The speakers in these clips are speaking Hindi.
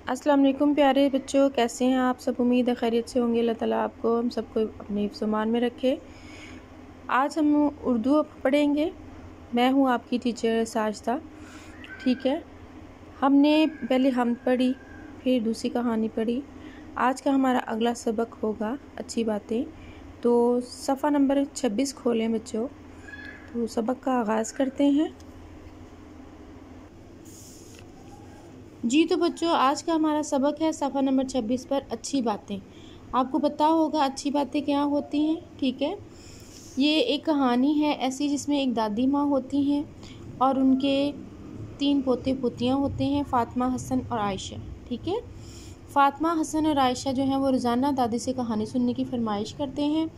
अस्सलाम वालेकुम प्यारे बच्चों, कैसे हैं आप सब। उम्मीद है खैरियत से होंगे। अल्लाह ताला आपको हम सबको अपने हिफ्ज़-ओ-मान में रखे। आज हम उर्दू पढ़ेंगे। मैं हूँ आपकी टीचर साजिदा। ठीक है, हमने पहले हम पढ़ी, फिर दूसरी कहानी पढ़ी। आज का हमारा अगला सबक होगा अच्छी बातें। तो सफ़ा नंबर 26 खोलें बच्चों। तो सबक का आगाज़ करते हैं। जी तो बच्चों, आज का हमारा सबक है सफ़ा नंबर 26 पर अच्छी बातें। आपको पता होगा अच्छी बातें क्या होती हैं। ठीक है, ये एक कहानी है ऐसी जिसमें एक दादी माँ होती हैं और उनके 3 पोते पोतियाँ होते हैं, फ़ातिमा, हसन और आयशा। ठीक है, फ़ातिमा, हसन और आयशा जो हैं वो रोज़ाना दादी से कहानी सुनने की फरमाइश करते हैं।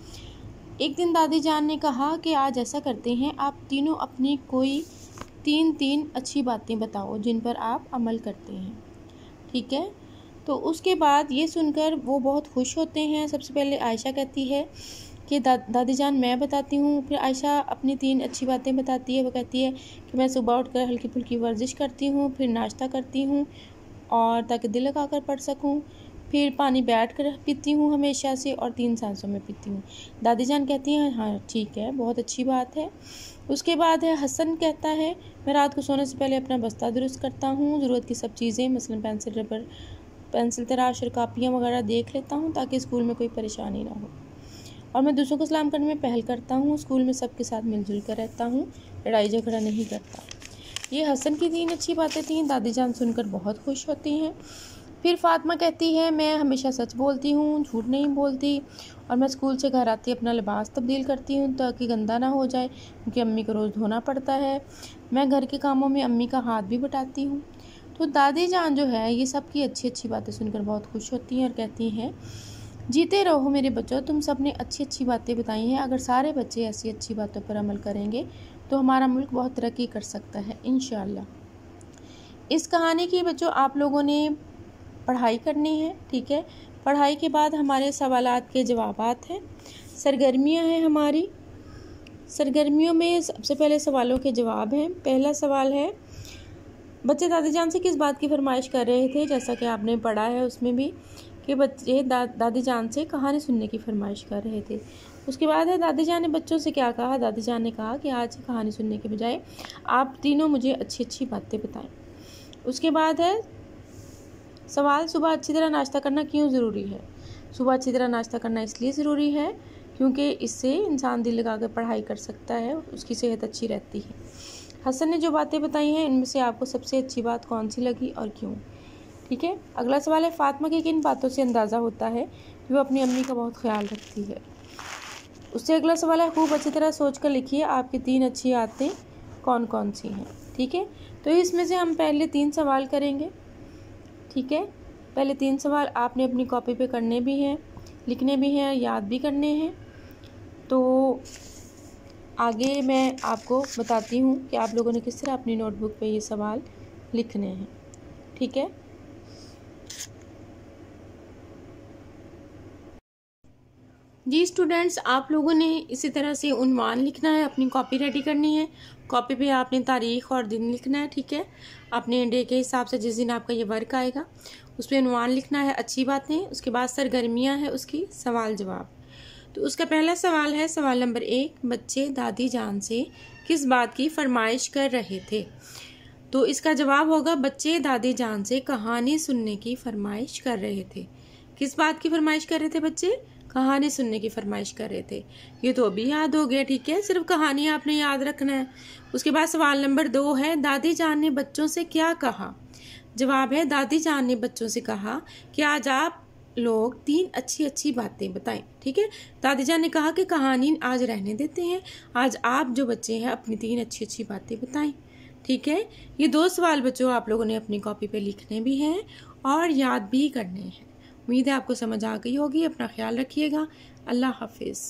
एक दिन दादी जान ने कहा कि आज ऐसा करते हैं, आप तीनों अपनी कोई 3 अच्छी बातें बताओ जिन पर आप अमल करते हैं। ठीक है, तो उसके बाद ये सुनकर वो बहुत खुश होते हैं। सबसे पहले आयशा कहती है कि दादी जान मैं बताती हूँ। फिर आयशा अपनी 3 अच्छी बातें बताती है। वो कहती है कि मैं सुबह उठकर हल्की फुल्की वर्जिश करती हूँ, फिर नाश्ता करती हूँ और ताकि दिल लगाकर पढ़ सकूँ, फिर पानी बैठ कर पीती हूँ हमेशा से और 3 सांसों में पीती हूँ। दादी जान कहती हैं हाँ ठीक है, बहुत अच्छी बात है। उसके बाद है हसन कहता है मैं रात को सोने से पहले अपना बस्ता दुरुस्त करता हूँ, ज़रूरत की सब चीज़ें मसलन पेंसिल, रबर, पेंसिल, तराश और कापियाँ वगैरह देख लेता हूँ ताकि स्कूल में कोई परेशानी ना हो। और मैं दूसरों को सलाम करने में पहल करता हूँ, स्कूल में सबके साथ मिलजुल कर रहता हूँ, लड़ाई झगड़ा नहीं करता। ये हसन की 3 अच्छी बातें थीं। दादी जान सुनकर बहुत खुश होती हैं। फिर फ़ातिमा कहती है मैं हमेशा सच बोलती हूँ, झूठ नहीं बोलती और मैं स्कूल से घर आती अपना लिबास तब्दील करती हूँ ताकि गंदा ना हो जाए, क्योंकि अम्मी को रोज़ धोना पड़ता है। मैं घर के कामों में अम्मी का हाथ भी बटाती हूँ। तो दादी जान जो है ये सब की अच्छी अच्छी बातें सुनकर बहुत खुश होती हैं और कहती हैं जीते रहो मेरे बच्चों, तुम सब ने अच्छी अच्छी बातें बताई हैं। अगर सारे बच्चे ऐसी अच्छी बातों पर अमल करेंगे तो हमारा मुल्क बहुत तरक्की कर सकता है इंशाअल्लाह। इस कहानी की बच्चों आप लोगों ने पढ़ाई करनी है। ठीक है, पढ़ाई के बाद हमारे सवालात के जवाबात हैं, सरगर्मियां हैं हमारी। सरगर्मियों में सबसे पहले सवालों के जवाब हैं। पहला सवाल है बच्चे दादी जान से किस बात की फरमाइश कर रहे थे। जैसा कि आपने पढ़ा है उसमें भी कि बच्चे दादी जान से कहानी सुनने की फरमाइश कर रहे थे। उसके बाद है दादी जान ने बच्चों से क्या कहा। दादी जान ने कहा कि आज कहानी सुनने के बजाय आप तीनों मुझे अच्छी अच्छी बातें बताएं। उसके बाद है सवाल सुबह अच्छी तरह नाश्ता करना क्यों ज़रूरी है। सुबह अच्छी तरह नाश्ता करना इसलिए ज़रूरी है क्योंकि इससे इंसान दिल लगा कर पढ़ाई कर सकता है, उसकी सेहत अच्छी रहती है। हसन ने जो बातें बताई हैं इनमें से आपको सबसे अच्छी बात कौन सी लगी और क्यों। ठीक है, अगला सवाल है फ़ातिमा की किन बातों से अंदाज़ा होता है कि वो अपनी अम्मी का बहुत ख्याल रखती है। उससे अगला सवाल है खूब अच्छी तरह सोच कर लिखिए आपकी 3 अच्छी आदतें कौन कौन सी हैं। ठीक है, तो इसमें से हम पहले 3 सवाल करेंगे। ठीक है, पहले 3 सवाल आपने अपनी कॉपी पे करने भी हैं, लिखने भी हैं, याद भी करने हैं। तो आगे मैं आपको बताती हूँ कि आप लोगों ने किस तरह अपनी नोटबुक पे ये सवाल लिखने हैं। ठीक है, जी स्टूडेंट्स, आप लोगों ने इसी तरह से उन्वान लिखना है, अपनी कॉपी रेडी करनी है। कॉपी पे आपने तारीख़ और दिन लिखना है। ठीक है, अपने डे के हिसाब से जिस दिन आपका ये वर्क आएगा उस पर उन्वान लिखना है, अच्छी बातें। उसके बाद सरगर्मियाँ है उसकी, सवाल जवाब। तो उसका पहला सवाल है सवाल नंबर 1, बच्चे दादी जान से किस बात की फरमाइश कर रहे थे। तो इसका जवाब होगा बच्चे दादी जान से कहानी सुनने की फरमाइश कर रहे थे। किस बात की फरमाइश कर रहे थे बच्चे? कहानी सुनने की फरमाइश कर रहे थे। ये तो अभी याद हो गया। ठीक है, सिर्फ कहानी आपने याद रखना है। उसके बाद सवाल नंबर 2 है दादी जान ने बच्चों से क्या कहा। जवाब है दादी जान ने बच्चों से कहा कि आज आप लोग 3 अच्छी अच्छी बातें बताएं। ठीक है, दादी जान ने कहा कि कहानी आज रहने देते हैं, आज आप जो बच्चे हैं अपनी 3 अच्छी अच्छी बातें बताएं। ठीक है, ये 2 सवाल बच्चों आप लोगों ने अपनी कॉपी पे लिखने भी हैं और याद भी करने हैं। उम्मीद है आपको समझ आ गई होगी। अपना ख्याल रखिएगा। अल्लाह हाफिज़।